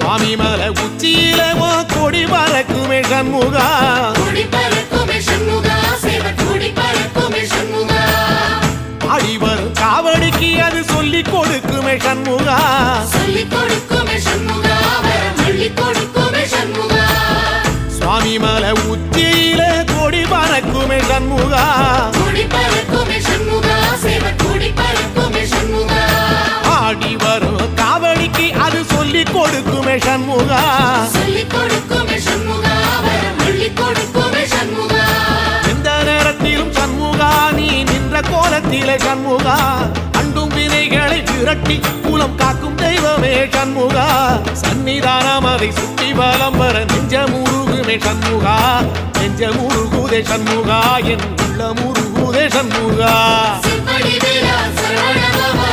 சுவாமி மலை உச்சியில கொடி பறக்குமே சண்முகா, கொடி பறக்குமே சண்முகா, சேவல் கொடி பறக்குமே சண்முகா. ஆடி வரும் காவடிக்கு அது சொல்லி கொடுக்குமே சண்முகா, சொல்லி கொடுக்குமே சண்முகா, வரம் அள்ளி கொடுக்குமே சண்முகா. சுவாமி மலை உச்சியில கொடி பறக்குமே சண்முகா, கொடி பறக்குமே சண்முகா, சேவல் கொடி பறக்குமே சண்முகா. ஆடி வரும் காவடிக்கு அது சொல்லி கொடுக்குமே சண்முகா, சொல்லி கொடுக்குமே சண்முகா, வரம் அள்ளி கொடுக்குமே சண்முகா. எந்த நேரத்திலும் சண்முகா நீ நின்ற கோலத்திலே சண்முகா, அண்டும் வினைகளை விரட்டி குலம் காக்கும் தெய்வமே சண்முகா. சன்னிதானம் அதை சுற்றி பலம் வர நெஞ்சமுருகுமே சண்முகா, நெஞ்சமுருகுதே சண்முகா, என் உள்ள முருகுதே சண்முகா. செம்படி வீரா சரவண பவா